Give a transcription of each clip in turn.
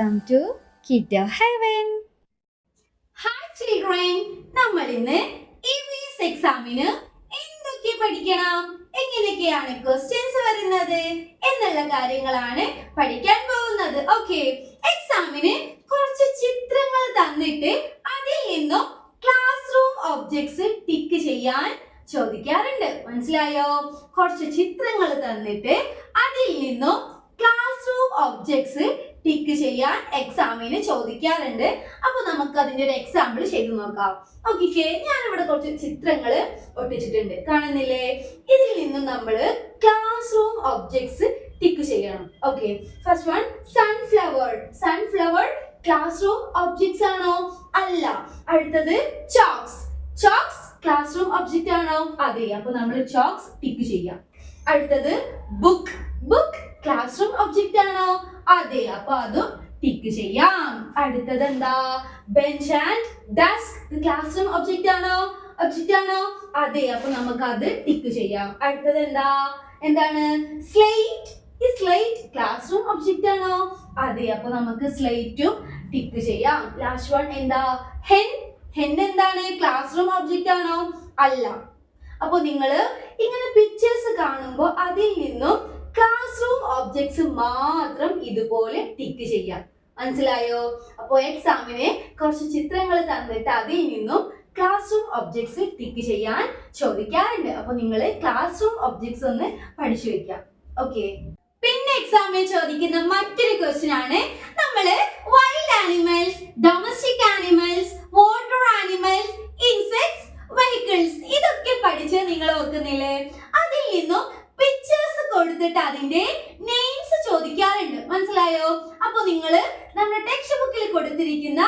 Welcome to Kido Heaven. Hi children, നമ്മൾ ഇന്ന് EVS എക്സാമിന് എന്തൊക്കെ പഠിക്കണം, എങ്ങനെയൊക്കെയാണ് ക്വസ്റ്റ്യൻസ് വരുന്നത് എന്നുള്ള കാര്യങ്ങളാണ് പഠിക്കാൻ പോകുന്നത്. ഓക്കെ, എക്സാമിന് കുറച്ച് ചിത്രങ്ങൾ തന്നിട്ട് അതിൽ നിന്നും ക്ലാസ് റൂം ഒബ്ജക്ട്സ് ടിക്ക് ചെയ്യാൻ ചോദിക്കാറുണ്ട്. മനസ്സിലായോ? കുറച്ച് ചിത്രങ്ങൾ തന്നിട്ട് അതിൽ നിന്നും ക്ലാസ് റൂം ഒബ്ജക്ട്സ് ടിക്ക് ചെയ്യാൻ എക്സാമിന് ചോദിക്കാറുണ്ട്. അപ്പൊ നമുക്ക് അതിന്റെ ഒരു എക്സാമ്പിൾ ചെയ്ത് നോക്കാം. ഓക്കെ, ഞാനിവിടെ കുറച്ച് ചിത്രങ്ങൾ ഒട്ടിച്ചിട്ടുണ്ട്, കാണുന്നില്ലേ? ഇതിൽ നിന്നും നമ്മൾ ക്ലാസ് റൂം ഒബ്ജക്ട്സ് ടിക്ക് ചെയ്യണം. Okay, first one sunflower. Sunflower class room objects ആണോ? അല്ല. അടുത്തത് chokes. Chokes class room object ആണോ? അതെ. അപ്പൊ നമ്മൾ ചോക്സ് ടിക്ക് ചെയ്യാം. അടുത്തത് book. Book class room object ആണോ? അതെ. അപ്പൊ അതും ടിക്ക് ചെയ്യാം. അടുത്തത് എന്താ? Bench and desk class room object ആണോ? അതെ. അപ്പൊ നമുക്ക് അത് ടിക്ക് ചെയ്യാം. അടുത്തത് എന്താണ്? സ്ലേറ്റ്. ഈ സ്ലേറ്റ് ക്ലാസ് റൂം ഒബ്ജക്റ്റ് ആണോ? അതെ. അപ്പൊ നമുക്ക് സ്ലേറ്റും ടിക്ക് ചെയ്യാം. Last one hen. ഹെൻ എന്താണ്? ക്ലാസ് റൂം ഒബ്ജക്റ്റ് ആണോ? അല്ല. അപ്പൊ നിങ്ങൾ ഇങ്ങനെ പിക്ചേഴ്സ് കാണുമ്പോൾ അതിൽ നിന്നും ക്ലാസ് റൂം ഒബ്ജക്ട്സ് മാത്രം ഇതുപോലെ ടിക്ക് ചെയ്യാം. മനസ്സിലായോ? അപ്പോൾ എക്സാമിന് കുറച്ച് ചിത്രങ്ങൾ തന്നിട്ട് അതിൽ നിന്നും ക്ലാസ് റൂം ഒബ്ജക്ട്സ് ടിക്ക് ചെയ്യാൻ ചോദിക്കാറുണ്ട്. അപ്പൊ നിങ്ങൾ ക്ലാസ് റൂം ഒബ്ജക്ട്സ് ഒന്ന് പഠിച്ചു വെക്കാം. ഓക്കെ, പിന്നെ എക്സാമിന് ചോദിക്കുന്ന മറ്റൊരു ക്വസ്റ്റ്യൻ ആണ് നമ്മള് wild animals, domestic animals, water animals, insects, vehicles ഇതൊക്കെ പഠിച്ച് നിങ്ങൾ ഓർക്കുന്നില്ലേ? അതിൽ നിന്നും പിക്ചേഴ്സ് കൊടുത്തിട്ട് അതിന്റെ നെയിംസ് ചോദിക്കാറുണ്ട്. മനസ്സിലായോ? അപ്പൊ നിങ്ങൾ നമ്മുടെ ടെക്സ്റ്റ് ബുക്കിൽ കൊടുത്തിരിക്കുന്ന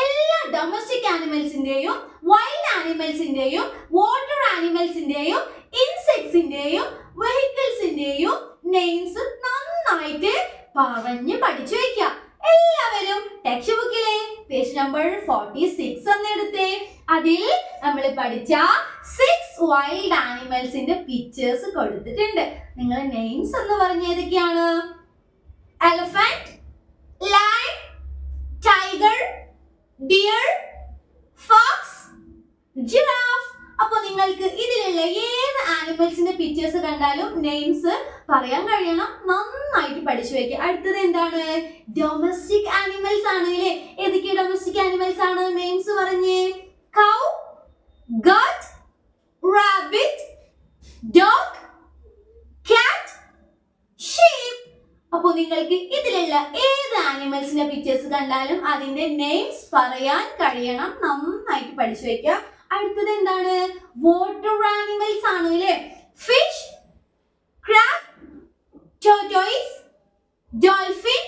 എല്ലാ ഡൊമസ്റ്റിക് ആനിമൽസിന്റെയും, വൈൽഡ് ആനിമൽസിന്റെയും, വാട്ടർ ആനിമൽസിന്റെയും, ഇൻസെക്ട്സിന്റെയും, വെഹിക്കിൾസിന്റെയും നെയിംസ് നന്നായിട്ട് പറഞ്ഞു പഠിച്ചു വെക്കാം. എല്ലാവരും ടെക്സ്റ്റ് ബുക്കിലെ പേജ് നമ്പർ 46 ഒന്ന് എടുത്തേ. അതിൽ നമ്മൾ പഠിച്ച 6 വൈൽഡ് ആനിമൽസിന്റെ പിക്ചേഴ്സ് കൊടുത്തിട്ടുണ്ട്. നിങ്ങൾ നെയിംസ് എന്ന് പറഞ്ഞ ഏതൊക്കെയാണ്? Elephant, lion, tiger, deer, fox, giraffe. അപ്പൊ നിങ്ങൾക്ക് ഇതിലുള്ള ഏത് ആനിമൽസിന്റെ പിക്ചേഴ്സ് കണ്ടാലും നെയിംസ് പറയാൻ കഴിയണം. നന്നായിട്ട് പഠിച്ചു വെക്കുക. അടുത്തത് എന്താണ്? ഡൊമസ്റ്റിക് ആനിമൽസ് ആണ് അല്ലേ? ഏതൊക്കെ ഡൊമസ്റ്റിക് ആനിമൽസ് ആണ്? നെയിംസ് പറഞ്ഞേ. കൗ, ഗട്ട്, റാബിറ്റ്, ഡോഗ്, കാറ്റ്, ഷീപ്പ്. അപ്പൊ നിങ്ങൾക്ക് ഇതിലുള്ള ഏത് ആനിമൽസിന്റെ പിക്ചേഴ്സ് കണ്ടാലും അതിന്റെ നെയിംസ് പറയാൻ കഴിയണം. നന്നായിട്ട് പഠിച്ചു വെക്കുക. അടുത്തത് എന്താണ്? വാട്ടർ ആനിമൽസ് ആണ് അല്ലേ? Fish, crab, tortoise, dolphin,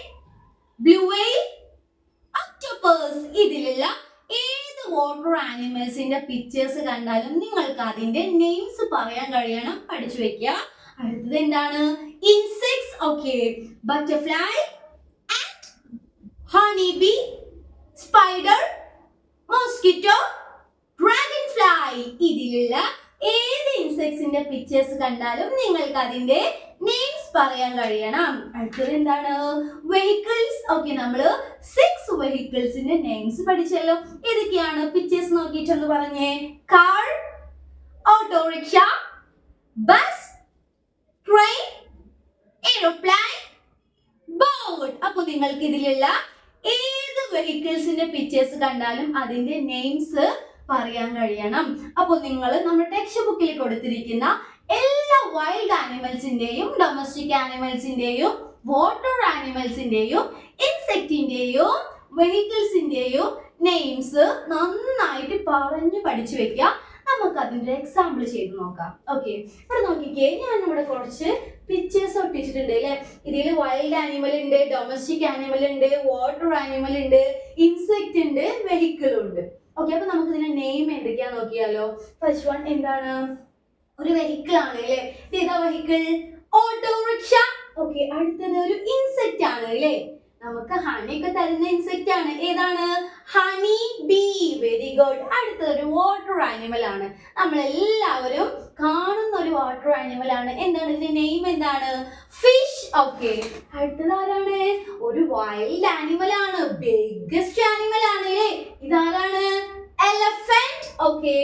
blue whale, octopus. ഇതിലുള്ള ഏത് വാട്ടർ ആനിമൽസിന്റെ പിക്ചേഴ്സ് കണ്ടാലും നിങ്ങൾക്ക് അതിന്റെ നെയിംസ് പറയാൻ കഴിയണം. പഠിച്ചു വെക്കുക. അടുത്തത് എന്താണ്? Insects. Okay, butterfly, and, honey B, spider, mosquito, dragon fly. ഇതിലുള്ള ഏത് ഇൻസെക്ട്സിന്റെ പിക്ചേഴ്സ് കണ്ടാലും നിങ്ങൾക്ക് അതിന്റെ നെയിംസ് പറയാൻ കഴിയണം. അടുത്തത് എന്താണ്? വെഹിക്കിൾസ്. ഓക്കെ, നമ്മള് 6 വെഹിക്കിൾസിന്റെ നെയിംസ് പഠിച്ചല്ലോ. ഏതൊക്കെയാണ്? പിക്ചേഴ്സ് നോക്കിയിട്ടൊന്ന് പറഞ്ഞേ. Car, autorickshaw, bus, train, aeroplane, boat. അപ്പൊ നിങ്ങൾക്ക് ഇതിലുള്ള ഏത് വെഹിക്കിൾസിന്റെ പിക്ചേഴ്സ് കണ്ടാലും അതിന്റെ നെയിംസ് പറയാൻ കഴിയണം. അപ്പൊ നിങ്ങൾ നമ്മുടെ ടെക്സ്റ്റ് ബുക്കിൽ കൊടുത്തിരിക്കുന്ന എല്ലാ വൈൽഡ് ആനിമൽസിന്റെയും, ഡൊമസ്റ്റിക് ആനിമൽസിന്റെയും, വാട്ടർ ആനിമൽസിന്റെയും, ഇൻസെക്റ്റിന്റെയും, വെഹിക്കിൾസിന്റെയും നെയിംസ് നന്നായിട്ട് പറഞ്ഞു പഠിച്ചു വെക്കുക. നമുക്ക് അതിന്റെ എക്സാമ്പിൾ ചെയ്ത് നോക്കാം. ഓക്കെ, ഇവിടെ നോക്കിക്കേ, ഞാൻ ഇവിടെ കുറച്ച് പിക്ചേഴ്സ് ഒട്ടിച്ചിട്ടുണ്ട് അല്ലെ? ഇതിൽ വൈൽഡ് ആനിമൽ ഉണ്ട്, ഡൊമസ്റ്റിക് ആനിമൽ ഉണ്ട്, വാട്ടർ ആനിമൽ ഉണ്ട്, ഇൻസെക്റ്റ് ഉണ്ട്, വെഹിക്കിൾ ഉണ്ട്. ഓക്കെ, അപ്പൊ നമുക്ക് ഇതിന്റെ നെയിം എന്തൊക്കെയാ നോക്കിയാലോ. ഫസ്റ്റ് വൺ എന്താണ്? ഒരു വെഹിക്കിൾ ആണ് അല്ലേ? ഇതേതാ വെഹിക്കിൾ? ഓട്ടോറിക്ഷ. ഓക്കെ, അടുത്തത് ഒരു ഇൻസെക്റ്റ് ആണ് അല്ലേ? നമുക്ക് ഹണി ഒക്കെ തരുന്ന ഇൻസെക്റ്റ് ആണ്. ഏതാണ്? Honey B. Very good. അടുത്തൊരു വാട്ടർ ആനിമൽ ആണ്. നമ്മളെല്ലാവരും കാണുന്ന ഒരു വാട്ടർ ആനിമൽ ആണ്. എന്താണ് ഇതിന്റെ നെയിം? എന്താണ്? Fish okay. അടുത്തത് ആരാണ്? ഒരു വൈൽഡ് ആനിമൽ ആണ്, ബിഗ്ഗസ്റ്റ് ആനിമൽ ആണ് അല്ലേ? ഇതാരാണ്? എലഫന്റ്. ഓക്കെ.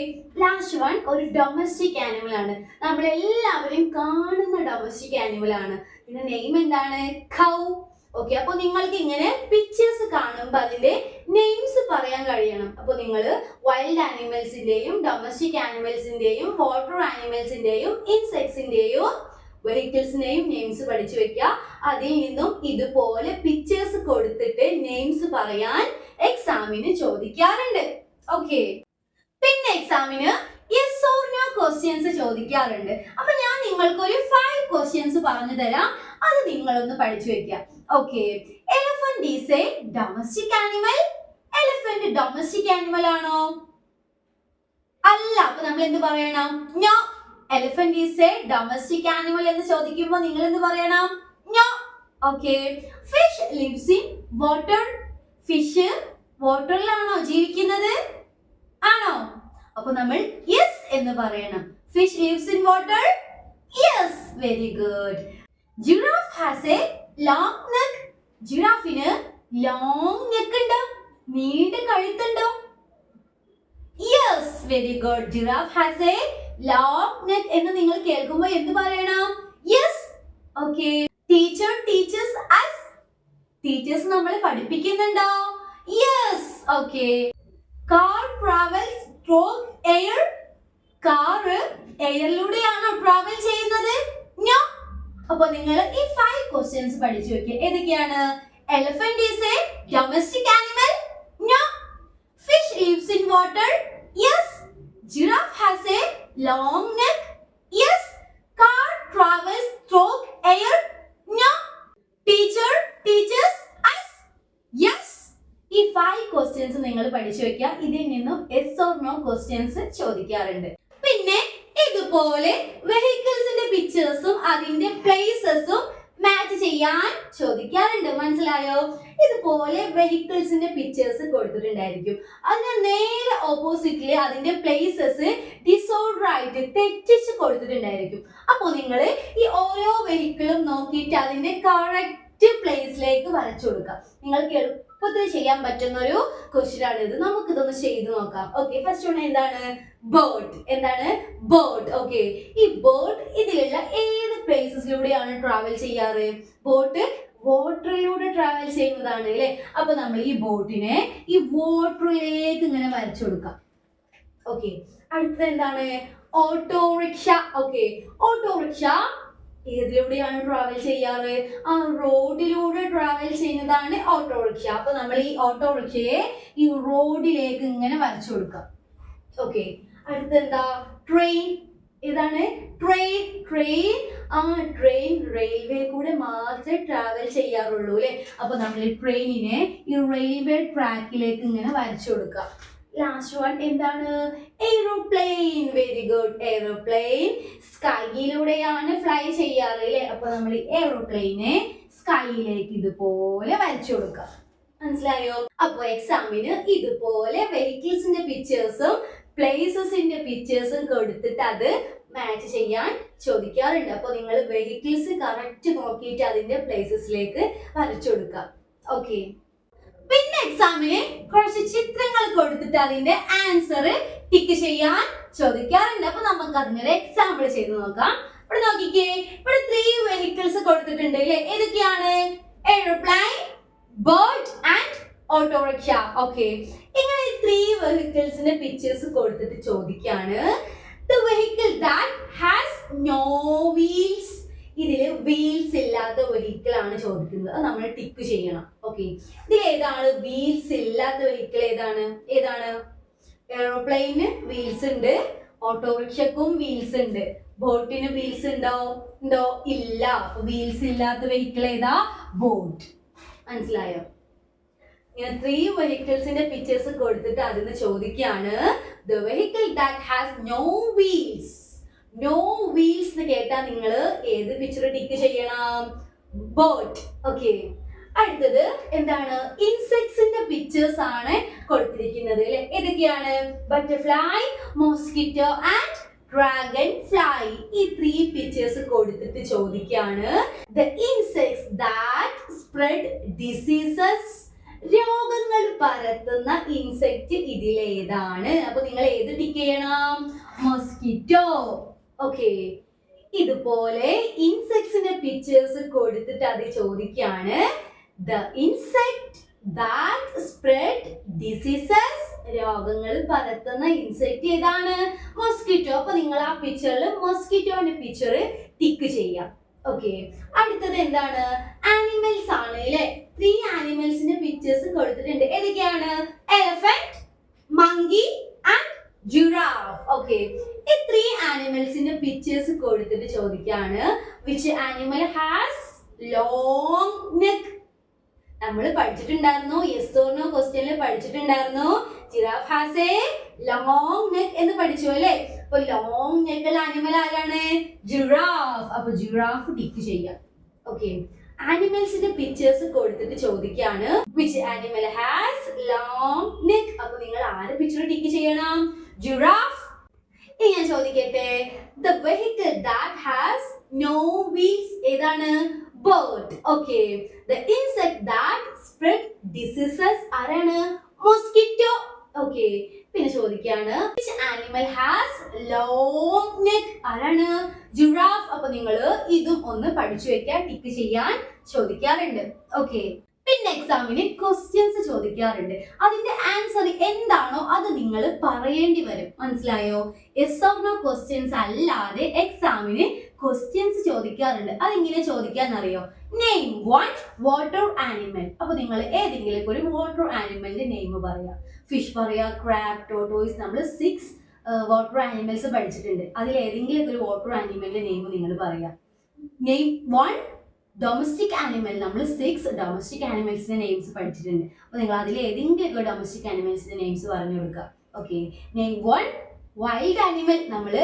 ലാസ്റ്റ് വൺ ഒരു ഡൊമസ്റ്റിക് ആനിമൽ ആണ്, നമ്മളെല്ലാവരും കാണുന്ന ഡൊമസ്റ്റിക് ആനിമൽ ആണ്. ഇതിന്റെ നെയിം എന്താണ്? കൗ. ഓക്കെ. അപ്പൊ നിങ്ങൾക്ക് ഇങ്ങനെ പിക്ചേഴ്സ് കാണുമ്പോൾ അതിന്റെ നെയിംസ് പറയാൻ കഴിയണം. അപ്പൊ നിങ്ങൾ വൈൽഡ് ആനിമൽസിന്റെയും ഡൊമസ്റ്റിക് ആനിമൽസിന്റെയും വാട്ടർ ആനിമൽസിന്റെയും ഇൻസെക്ട്സിന്റെയും വെഹിക്കിൾസിന്റെയും നെയിംസ് പഠിച്ചു വെക്കുക. അതിൽ നിന്നും ഇതുപോലെ പിക്ചേഴ്സ് കൊടുത്തിട്ട് നെയിംസ് പറയാൻ എക്സാമിന് ചോദിക്കാറുണ്ട്. ഓക്കെ. പിന്നെ എക്സാമിന് yes or no ക്വസ്റ്റ്യൻസ് ചോദിക്കാറുണ്ട്. അപ്പൊ ഞാൻ നിങ്ങൾക്ക് ഒരു 5 ക്വസ്റ്റ്യൻസ് പറഞ്ഞു തരാം, അത് നിങ്ങളൊന്ന് പഠിച്ചു വെക്കുക. Okay. Elephant is a domestic animal. Elephant domestic animal ആണോ? അല്ല. അപ്പൊ നമ്മൾ എന്ത് പറയണം? No. Elephant is a domestic animal എന്ന് ചോദിക്കുമ്പോൾ നിങ്ങൾ എന്ത് പറയണം? No. Okay. Fish lives in water. Fish വാട്ടറിലാണോ ജീവിക്കുന്നത്? ആണോ? അപ്പൊ നമ്മൾ യെസ് എന്ന് പറയണം. Fish lives in water. Yes. Very good. Giraffe has a long neck. ജിറാഫിന് ലോങ് നെക്ക് ഉണ്ടോ? നീണ്ട കഴുത്തുണ്ടോ? Yes. Very good. Giraffe has a long neck എന്ന് നിങ്ങൾ കേൾക്കുമ്പോൾ എന്ത് പറയണം? Yes. Okay. Teacher teaches us. Teachers നമ്മളെ പഠിപ്പിക്കുന്നുണ്ടോ? Yes. Okay. Car travels through air. Car എയറിലൂടെയാണോ ട്രാവൽ ചെയ്യുന്നത്? നോ. അപ്പോൾ നിങ്ങൾ ഈ 5 ക്വസ്റ്റ്യൻസ് പഠിച്ചു വെക്കുക. ഏതൊക്കെയാണ്? Elephant is a domestic animal. No. Fish lives in water. Yes. Giraffe has a long neck. Yes. Car travels through air. No. Teacher teaches us. Yes. ഈ 5 questions നിങ്ങൾ പഠിച്ചു വെക്കുക. ഇതിൽ നിന്നും yes or no ക്വസ്റ്റ്യൻസ് ചോദിക്കാറുണ്ട്. പിന്നെ ഇതുപോലെ വെഹിക്കിൾസിന്റെ പിക്ചേഴ്സും അതിന്റെ പ്ലേസസും മാച്ച് ചെയ്യാൻ ചോദിക്കാറുണ്ട്. മനസ്സിലായോ? ഇതുപോലെ വെഹിക്കിൾസിന്റെ പിക്ചേഴ്സ് കൊടുത്തിട്ടുണ്ടായിരിക്കും. അതിന് നേരെ ഓപ്പോസിറ്റില് അതിന്റെ പ്ലേസസ് ഡിസോർഡർ ആയിട്ട് തെറ്റിച്ച് കൊടുത്തിട്ടുണ്ടായിരിക്കും. അപ്പോൾ നിങ്ങൾ ഈ ഓരോ വെഹിക്കിളും നോക്കിയിട്ട് അതിന്റെ കറക്റ്റ് പ്ലേസിലേക്ക് വരച്ചു കൊടുക്കാം. നിങ്ങൾക്ക് എളുപ്പത്തിൽ ചെയ്യാൻ പറ്റുന്ന ഒരു ക്വസ്റ്റ്യൻ ആണ് ഇത്. നമുക്ക് ഇതൊന്ന് ചെയ്ത് നോക്കാം. ഓക്കെ. ഫസ്റ്റ് വൺ എന്താണ്? ബോട്ട്. എന്താണ്? ബോട്ട്. ഓക്കെ. ഈ ബോട്ട് ഇതിലുള്ള ഏത് പ്ലേസസിലൂടെയാണ് ട്രാവൽ ചെയ്യാറ്? ബോട്ട് വാട്ടറിലൂടെ ട്രാവൽ ചെയ്യുന്നതാണ് അല്ലേ? അപ്പൊ നമ്മൾ ഈ ബോട്ടിനെ ഈ വാട്ടറിലേക്ക് ഇങ്ങനെ വരച്ചു കൊടുക്കാം. ഓക്കെ. അടുത്തത് എന്താണ്? ഓട്ടോറിക്ഷ. ഓക്കെ. ഓട്ടോറിക്ഷ ഏതിലൂടെയാണ് ട്രാവൽ ചെയ്യാറ്? ആ റോഡിലൂടെ ട്രാവൽ ചെയ്യുന്നതാണ് ഓട്ടോറിക്ഷ. അപ്പൊ നമ്മൾ ഈ ഓട്ടോറിക്ഷയെ ഈ റോഡിലേക്ക് ഇങ്ങനെ വരച്ചു കൊടുക്കാം. ഓക്കെ. അടുത്തെന്താ? ട്രെയിൻ. ഏതാണ്? ട്രെയിൻ. ട്രെയിൻ ട്രെയിൻ റെയിൽവേ കൂടെ മാത്രമേ ട്രാവൽ ചെയ്യാറുള്ളൂ അല്ലെ? അപ്പൊ നമ്മൾ ഈ ട്രെയിനിനെ ഈ റെയിൽവേ ട്രാക്കിലേക്ക് ഇങ്ങനെ വരച്ചു കൊടുക്കാം. ലാസ്റ്റ് വൺ എന്താണ്? എയ്റോപ്ലെയിൻ. Very good. എയ്റോപ്ലെയിൻ സ്കൈയിലൂടെയാണ് ഫ്ലൈ ചെയ്യാറ് അല്ലേ? അപ്പൊ നമ്മൾ എയ്റോപ്ലെയിനെ സ്കൈയിലേക്ക് ഇതുപോലെ വരച്ചു കൊടുക്കാം. മനസ്സിലായോ? അപ്പൊ എക്സാമിന് ഇതുപോലെ വെഹിക്കിൾസിന്റെ പിക്ചേഴ്സും പ്ലേസസിന്റെ പിക്ചേഴ്സും കൊടുത്തിട്ട് അത് മാച്ച് ചെയ്യാൻ ചോദിക്കാറുണ്ട്. അപ്പൊ നിങ്ങൾ വെഹിക്കിൾസ് കറക്റ്റ് നോക്കിയിട്ട് അതിന്റെ പ്ലേസസിലേക്ക് വരച്ചു കൊടുക്കാം. ഓക്കെ. പിന്നെ എക്സാമിന് കുറച്ച് ചിത്രങ്ങൾ കൊടുത്തിട്ട് അതിന്റെ ആൻസർ ടിക്ക് ചെയ്യാൻ ചോദിക്കാറുണ്ട്. അപ്പൊ നമുക്ക് അതിനൊരു എക്സാമ്പിൾ ചെയ്ത് നോക്കാം. ഇവിടെ നോക്കിക്കേ, ഇവിടെ 3 വെഹിക്കിൾസ് കൊടുത്തിട്ടുണ്ട് അല്ലേ? ഏതൊക്കെയാണ്? Aeroplane, boat and autorickshaw. Okay. ഇങ്ങനെ 3 വെഹിക്കിൾസിന്റെ പിക്ചേഴ്സ് കൊടുത്തിട്ട് ചോദിക്കാണ് the vehicle that has no wheels. ഇതില് വീൽസ് ഇല്ലാത്ത വെഹിക്കിൾ ആണ് ചോദിക്കുന്നത്. അത് നമ്മൾ ടിക്ക് ചെയ്യണം. ഓക്കെ. ഇതിൽ ഏതാണ് വീൽസ് ഇല്ലാത്ത വെഹിക്കിൾ? ഏതാണ്? എയ്റോപ്ലെയിന് വീൽസ് ഉണ്ട്, ഓട്ടോറിക്ഷക്കും വീൽസ് ഉണ്ട്, ബോട്ടിന് വീൽസ് ഉണ്ടോ? ഇല്ല. വീൽസ് ഇല്ലാത്ത വെഹിക്കിൾ ഏതാ? ബോട്ട്. മനസ്സിലായോ? ഇങ്ങനെ 3 വെഹിക്കിൾസിന്റെ പിക്ചേഴ്സ് കൊടുത്തിട്ട് അതിന് ചോദിക്കാണ് the vehicle that has no wheels. No wheels എന്ന് കേട്ടാൽ നിങ്ങൾ ഏത് പിക്ചർ ടിക്ക് ചെയ്യണം? ബോട്ട്. ഓക്കെ. അടുത്തത് എന്താണ്? ഇൻസെക്ട്സിന്റെ പിക്ചേഴ്സ് ആണ് കൊടുത്തിരിക്കുന്നത് അല്ലെ? ഏതൊക്കെയാണ്? Butterfly, mosquito and dragonfly. ഈ 3 പിക്ചേഴ്സ് കൊടുത്തിട്ട് ചോദിക്കാണ് the insects that spread diseases. രോഗങ്ങൾ പരത്തുന്ന ഇൻസെക്ട് ഇതിലേതാണ്? അപ്പൊ നിങ്ങൾ ഏത് ടിക്ക് ചെയ്യണം? മൊസ്കിറ്റോ. ഓക്കെ, ഇതുപോലെ ഇൻസെക്ട്സിന്റെ പിക്ചേഴ്സ് കൊടുത്തിട്ട് അത് ചോദിക്കാണ് the insect that spread diseases. രോഗങ്ങൾ പരത്തുന്ന ഇൻസെക്ട് ഏതാണ്? മൊസ്കിറ്റോ. അപ്പൊ നിങ്ങൾ ആ പിക്ചറിൽ മൊസ്കിറ്റോന്റെ പിക്ചർ ടിക്ക് ചെയ്യാം. ഓക്കെ, അടുത്തത് എന്താണ്? ആനിമൽസ് ആണ് അല്ലെ. 3 ആനിമൽസിന്റെ പിക്ചേഴ്സ് കൊടുത്തിട്ടുണ്ട്. ഏതൊക്കെയാണ്? Elephant, monkey and giraffe. Okay, ഈ 3 ആനിമൽസിന്റെ പിക്ചേഴ്സ് കൊടുത്തിട്ട് ചോദിക്കാണ് which animal has long neck. നമ്മൾ പഠിച്ചിട്ടുണ്ടായിരുന്നു, യെസ് ഓർ നോ ക്വസ്റ്റ്യനിൽ പഠിച്ചിട്ടുണ്ടായിരുന്നു giraffe has a long neck എന്ന് പഠിച്ചു അല്ലേ. അപ്പൊ ലോങ് നെക്ക് ഉള്ള ആനിമൽ ആരാണ്? ജിറാഫ്. അപ്പൊ ജിറാഫ് ടിക്ക് ചെയ്യാം. ഓക്കെ, ആനിമൽസിന്റെ പിക്ചേഴ്സ് കൊടുത്തിട്ട് ചോദിക്കാണ് which animal has long neck. അപ്പൊ നിങ്ങൾ ആരെ പിക്ചർ ടിക്ക് ചെയ്യണം? ജിറാഫ്. ഇനി ഞാൻ ചോദിക്കട്ടെ, the vehicle that has no wheels ഏതാണ്? Bird. Okay, the insect that spread diseases ആരാണ്? മൊസ്കിറ്റോ. ഓക്കെ, പിന്നെ ചോദിക്കാണ് which animal has long neck ആരാണ്? ജിറാഫ്. അപ്പൊ നിങ്ങൾ ഇതും ഒന്ന് പഠിച്ചു വെക്കാൻ, ടിക്ക് ചെയ്യാൻ ചോദിക്കാറുണ്ട്. ഓക്കെ, പിന്നെ എക്സാമിന് ക്വസ്റ്റ്യൻസ് ചോദിക്കാറുണ്ട്. അതിന്റെ ആൻസർ എന്താണോ അത് നിങ്ങൾ പറയേണ്ടി വരും. മനസ്സിലായോ? യെസ് ഓർ നോ ക്വസ്റ്റ്യൻസ് അല്ലാതെ എക്സാമിന് ക്വസ്റ്റ്യൻസ് ചോദിക്കാറുണ്ട്. അതെങ്ങനെ ചോദിക്കാന്നറിയോ? Name 1 water animal. അപ്പൊ നിങ്ങൾ ഏതെങ്കിലും ഒരു വാട്ടർ ആനിമലിന്റെ നെയിം പറയാം. ഫിഷ് പറയാ, ക്രാബ്, ടോർട്ടോയിസ്. നമ്മൾ 6 വാട്ടർ ആനിമൽസ് പഠിച്ചിട്ടുണ്ട്. അതിൽ ഏതെങ്കിലും ഒരു വാട്ടർ ആനിമലിന്റെ നെയിം നിങ്ങൾ പറയാം. Name 1 domestic animal. നമ്മൾ 6 ഡൊമസ്റ്റിക് ആനിമൽസിന്റെ നെയിംസ് പഠിച്ചിട്ടുണ്ട്. അപ്പൊ നിങ്ങൾ അതിൽ ഏതെങ്കിലും ഒരു ഡൊമസ്റ്റിക് ആനിമൽസിന്റെ നെയിംസ് പറഞ്ഞു കൊടുക്കുക. Okay, name 1 wild animal. നമ്മൾ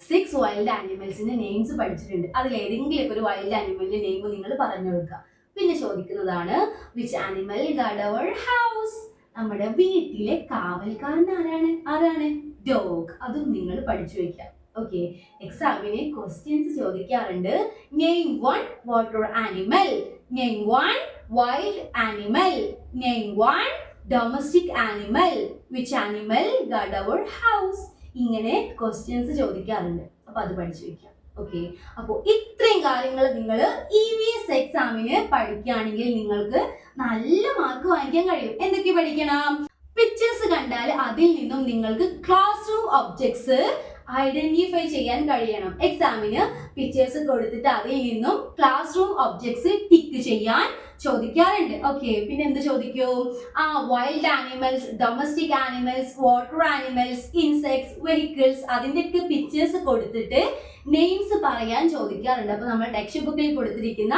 6 വൈൽഡ് ആനിമൽസിന്റെ നെയിംസ് പഠിച്ചിട്ടുണ്ട്. അതിൽ ഏതെങ്കിലും ഒരു വൈൽഡ് ആനിമലിന്റെ നെയിം നിങ്ങൾ പറഞ്ഞു കൊടുക്കുക. പിന്നെ ചോദിക്കുന്നതാണ് which animal guard our house. നമ്മുടെ വീട്ടിലെ കാവൽക്കാരൻ ആരാണ്? ഡോഗ്. അതും നിങ്ങൾ പഠിച്ചു വെക്കാം. ഓക്കെ, എക്സാമിന് ക്വസ്റ്റ്യൻസ് ചോദിക്കാറുണ്ട്. Name 1 water animal, name 1 wild animal, name 1 domestic animal, which animal guard our house. ഇങ്ങനെ ക്വസ്റ്റ്യൻസ് ചോദിക്കാറുണ്ട്. അപ്പൊ അത് പഠിച്ചു വെക്കാം. ഓക്കെ, അപ്പോൾ ഇത്രയും കാര്യങ്ങൾ നിങ്ങൾ EVS എക്സാമിന് പഠിക്കുകയാണെങ്കിൽ നിങ്ങൾക്ക് നല്ല മാർക്ക് വാങ്ങിക്കാൻ കഴിയും. എന്തൊക്കെ പഠിക്കണം? പിക്ചേഴ്സ് കണ്ടാൽ അതിൽ നിന്നും നിങ്ങൾക്ക് ക്ലാസ് റൂം ഒബ്ജക്ട്സ് ഐഡന്റിഫൈ ചെയ്യാൻ കഴിയണം. എക്സാമിന് പിക്ചേഴ്സ് കൊടുത്തിട്ട് അതിൽ നിന്നും ക്ലാസ് റൂം ഒബ്ജക്ട്സ് ടിക്ക് ചെയ്യാൻ ചോദിക്കാറുണ്ട്. ഓക്കെ, പിന്നെ എന്ത് ചോദിക്കും? Wild animals, domestic animals, water animals, insects, vehicles, അതിൻ്റെയൊക്കെ പിക്ചേഴ്സ് കൊടുത്തിട്ട് നെയിംസ് പറയാൻ ചോദിക്കാറുണ്ട്. അപ്പൊ നമ്മൾ ടെക്സ്റ്റ് ബുക്കിൽ കൊടുത്തിരിക്കുന്ന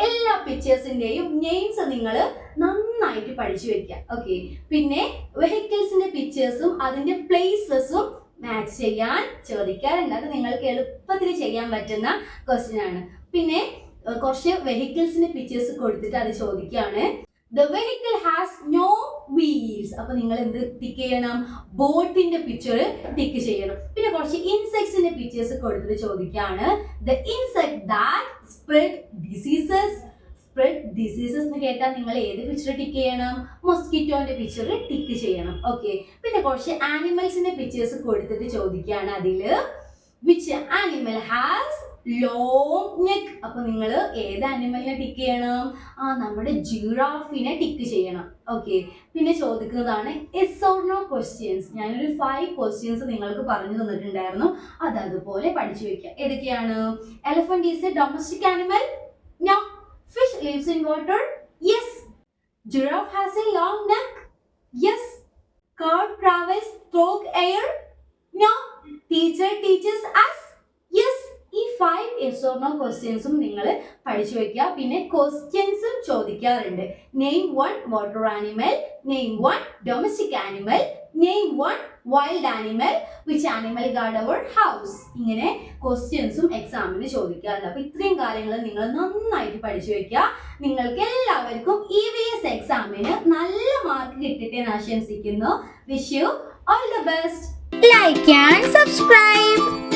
എല്ലാ പിക്ചേഴ്സിന്റെയും നെയിംസ് നിങ്ങൾ നന്നായിട്ട് പഠിച്ചു വെക്കുക. ഓക്കെ, പിന്നെ വെഹിക്കിൾസിന്റെ പിക്ചേഴ്സും അതിന്റെ പ്ലേസസും മാച്ച് ചെയ്യാൻ ചോദിക്കാറുണ്ട്. അത് നിങ്ങൾക്ക് എളുപ്പത്തിൽ ചെയ്യാൻ പറ്റുന്ന ക്വസ്റ്റ്യൻ ആണ്. പിന്നെ കുറച്ച് വെഹിക്കിൾസിന്റെ പിക്ചേഴ്സ് കൊടുത്തിട്ട് അത് ചോദിക്കുകയാണ് the vehicle has no wheels. അപ്പൊ നിങ്ങൾ എന്ത് ടിക്ക് ചെയ്യണം? ബോട്ടിന്റെ പിക്ചർ ടിക്ക് ചെയ്യണം. പിന്നെ കുറച്ച് ഇൻസെക്ട്സിന്റെ പിക്ചേഴ്സ് കൊടുത്തിട്ട് ചോദിക്കുകയാണ് the insect that spread diseases. Spread diseases എന്ന് കേട്ടാൽ നിങ്ങൾ ഏത് പിക്ചർ ടിക്ക് ചെയ്യണം? മൊസ്കിറ്റോന്റെ പിക്ചർ ടിക്ക് ചെയ്യണം. ഓക്കെ, പിന്നെ കുറച്ച് ആനിമൽസിന്റെ പിക്ചേഴ്സ് കൊടുത്തിട്ട് ചോദിക്കുകയാണ് അതില് which animal has long neck. അപ്പൊ നിങ്ങൾ ഏത് ആനിമലിനെ ടിക്ക് ചെയ്യണം? നമ്മുടെ ജിറാഫിനെ ടിക്ക് ചെയ്യണം. ഓക്കെ, പിന്നെ ചോദിക്കുന്നതാണ് യെസ് ഓർ നോ ക്വസ്റ്റ്യൻസ്. ഞാനൊരു 5 ക്വസ്റ്റ്യൻസ് നിങ്ങൾക്ക് പറഞ്ഞു തന്നിട്ടുണ്ടായിരുന്നു. അത് അതുപോലെ പഠിച്ചു വെക്കുക. ഏതൊക്കെയാണ്? Elephant is a domestic animal. No. Fish lives in water. Yes. Giraffe has a long neck. Yes. Bird travels through air. No. Teacher teaches us. Yes. ഈ 5 yes or no ക്വസ്റ്റ്യൻസും നിങ്ങൾ പഠിച്ചു വെക്കുക. പിന്നെ ക്വസ്റ്റ്യൻസും ചോദിക്കാറുണ്ട്. Name 1 water animal, name 1 domestic animal, name 1 wild animal, which animal guard our house. ഇങ്ങനെ ക്വസ്റ്റ്യൻസും എക്സാമിന് ചോദിക്കാറുണ്ട്. അപ്പൊ ഇത്രയും കാര്യങ്ങൾ നിങ്ങൾ നന്നായിട്ട് പഠിച്ചു വെക്കുക. നിങ്ങൾക്ക് എല്ലാവർക്കും EVS എക്സാമിന് നല്ല മാർക്ക് കിട്ടട്ടെ എന്ന് ആശംസിക്കുന്നു. Wish you all the best. Like and subscribe.